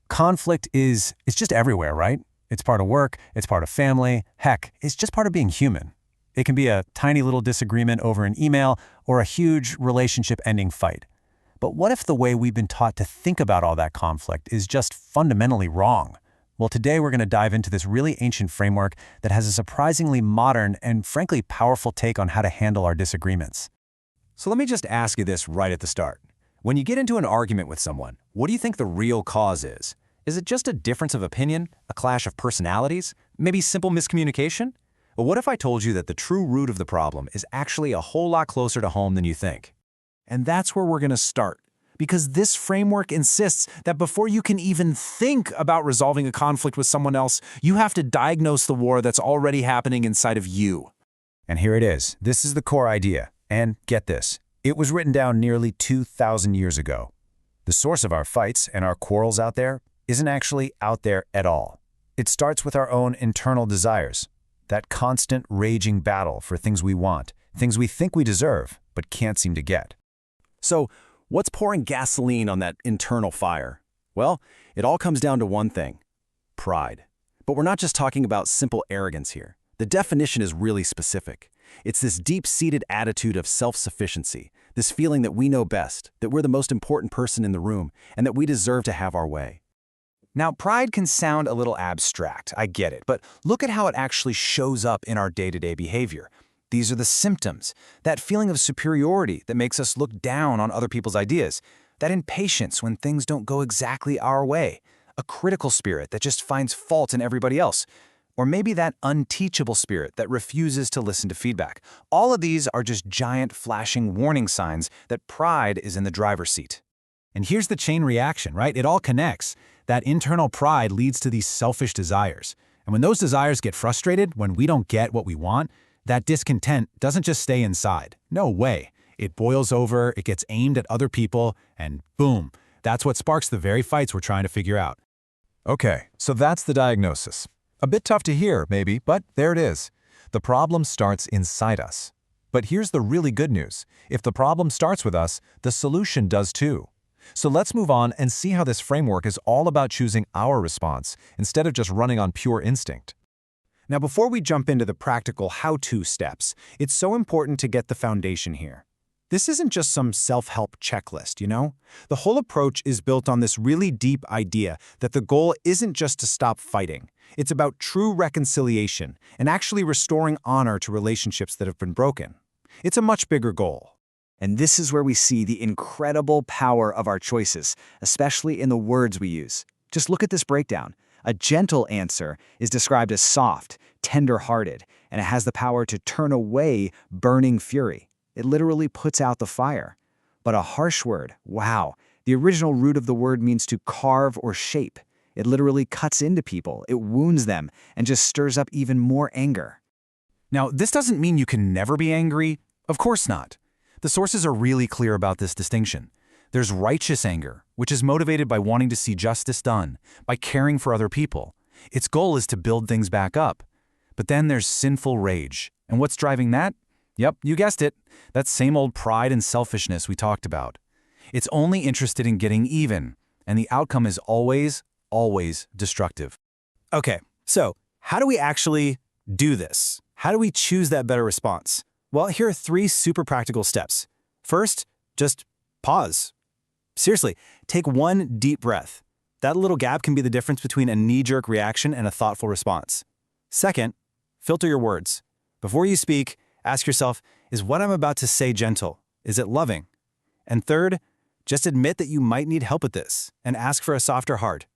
Conflict it's just everywhere, right? It's part of work, it's part of family, heck, it's just part of being human. It can be a tiny little disagreement over an email or a huge relationship-ending fight. But what if the way we've been taught to think about all that conflict is just fundamentally wrong? Well, today we're going to dive into this really ancient framework that has a surprisingly modern and frankly powerful take on how to handle our disagreements. So let me just ask you this right at the start. When you get into an argument with someone, what do you think the real cause is? Is it just a difference of opinion, a clash of personalities, maybe simple miscommunication? But what if I told you that the true root of the problem is actually a whole lot closer to home than you think? And that's where we're going to start, because this framework insists that before you can even think about resolving a conflict with someone else, you have to diagnose the war that's already happening inside of you. And here it is. This is the core idea. And get this, it was written down nearly 2,000 years ago. The source of our fights and our quarrels out there isn't actually out there at all. It starts with our own internal desires, that constant raging battle for things we want, things we think we deserve, but can't seem to get. So, what's pouring gasoline on that internal fire? Well, it all comes down to one thing: pride. But we're not just talking about simple arrogance here. The definition is really specific. It's this deep-seated attitude of self-sufficiency, this feeling that we know best, that we're the most important person in the room, and that we deserve to have our way. Now, pride can sound a little abstract, I get it, but look at how it actually shows up in our day-to-day behavior. These are the symptoms, that feeling of superiority that makes us look down on other people's ideas, that impatience when things don't go exactly our way, a critical spirit that just finds fault in everybody else, or maybe that unteachable spirit that refuses to listen to feedback. All of these are just giant flashing warning signs that pride is in the driver's seat. And here's the chain reaction, right? It all connects. That internal pride leads to these selfish desires. And when those desires get frustrated, when we don't get what we want, that discontent doesn't just stay inside. No way. It boils over, it gets aimed at other people, and boom, that's what sparks the very fights we're trying to figure out. Okay, so that's the diagnosis. A bit tough to hear, maybe, but there it is. The problem starts inside us. But here's the really good news. If the problem starts with us, the solution does too. So let's move on and see how this framework is all about choosing our response instead of just running on pure instinct. Now, before we jump into the practical how-to steps, it's so important to get the foundation here. This isn't just some self-help checklist, you know? The whole approach is built on this really deep idea that the goal isn't just to stop fighting. It's about true reconciliation and actually restoring honor to relationships that have been broken. It's a much bigger goal. And this is where we see the incredible power of our choices, especially in the words we use. Just look at this breakdown. A gentle answer is described as soft, tender-hearted, and it has the power to turn away burning fury. It literally puts out the fire. But a harsh word, wow, the original root of the word means to carve or shape. It literally cuts into people, it wounds them, and just stirs up even more anger. Now, this doesn't mean you can never be angry. Of course not. The sources are really clear about this distinction. There's righteous anger, which is motivated by wanting to see justice done, by caring for other people. Its goal is to build things back up. But then there's sinful rage. And what's driving that? Yep, you guessed it. That same old pride and selfishness we talked about. It's only interested in getting even, and the outcome is always destructive. Okay, so how do we actually do this? How do we choose that better response? Well, here are 3 super practical steps. First, just pause. Seriously, take one deep breath. That little gap can be the difference between a knee-jerk reaction and a thoughtful response. Second, filter your words. Before you speak, ask yourself, is what I'm about to say gentle? Is it loving? And third, just admit that you might need help with this and ask for a softer heart.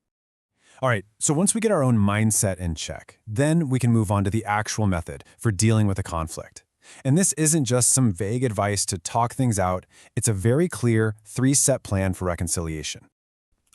All right, so once we get our own mindset in check, then we can move on to the actual method for dealing with a conflict. And this isn't just some vague advice to talk things out, it's a very clear 3-step plan for reconciliation.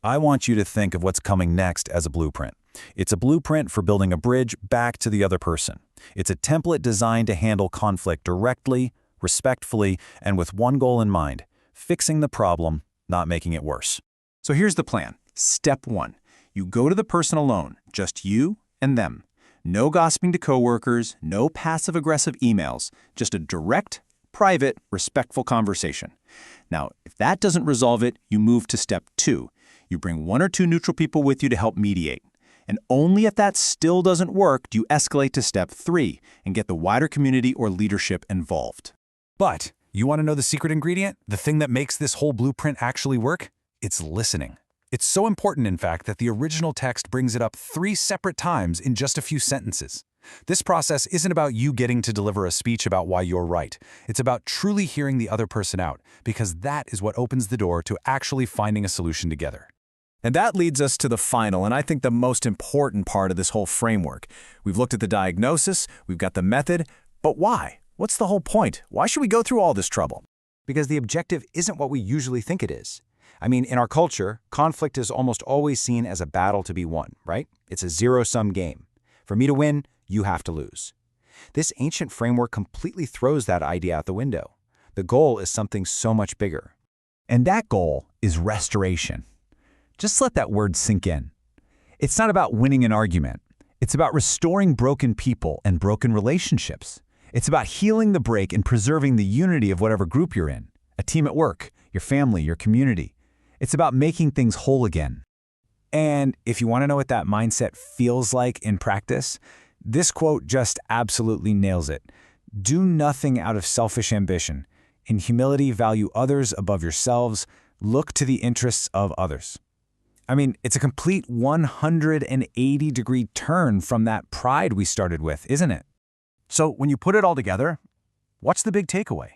I want you to think of what's coming next as a blueprint. It's a blueprint for building a bridge back to the other person. It's a template designed to handle conflict directly, respectfully, and with one goal in mind: fixing the problem, not making it worse. So here's the plan. Step 1. You go to the person alone, just you and them. No gossiping to coworkers, no passive-aggressive emails, just a direct, private, respectful conversation. Now, if that doesn't resolve it, you move to step 2. You bring 1 or 2 neutral people with you to help mediate. And only if that still doesn't work do you escalate to step 3 and get the wider community or leadership involved. But you want to know the secret ingredient? The thing that makes this whole blueprint actually work? It's listening. It's so important, in fact, that the original text brings it up 3 separate times in just a few sentences. This process isn't about you getting to deliver a speech about why you're right. It's about truly hearing the other person out, because that is what opens the door to actually finding a solution together. And that leads us to the final, and I think the most important part of this whole framework. We've looked at the diagnosis, we've got the method, but why? What's the whole point? Why should we go through all this trouble? Because the objective isn't what we usually think it is. I mean, in our culture, conflict is almost always seen as a battle to be won, right? It's a zero-sum game. For me to win, you have to lose. This ancient framework completely throws that idea out the window. The goal is something so much bigger. And that goal is restoration. Just let that word sink in. It's not about winning an argument. It's about restoring broken people and broken relationships. It's about healing the break and preserving the unity of whatever group you're in, a team at work, your family, your community. It's about making things whole again. And if you want to know what that mindset feels like in practice, this quote just absolutely nails it. Do nothing out of selfish ambition. In humility, value others above yourselves. Look to the interests of others. I mean, it's a complete 180-degree turn from that pride we started with, isn't it? So when you put it all together, what's the big takeaway?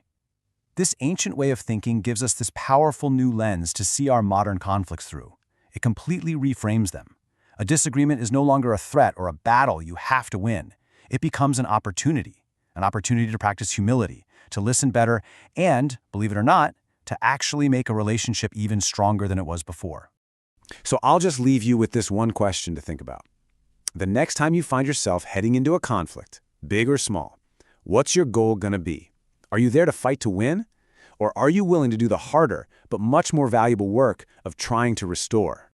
This ancient way of thinking gives us this powerful new lens to see our modern conflicts through. It completely reframes them. A disagreement is no longer a threat or a battle you have to win. It becomes an opportunity to practice humility, to listen better, and, believe it or not, to actually make a relationship even stronger than it was before. So I'll just leave you with this one question to think about. The next time you find yourself heading into a conflict, big or small, what's your goal going to be? Are you there to fight to win? Or are you willing to do the harder but much more valuable work of trying to restore?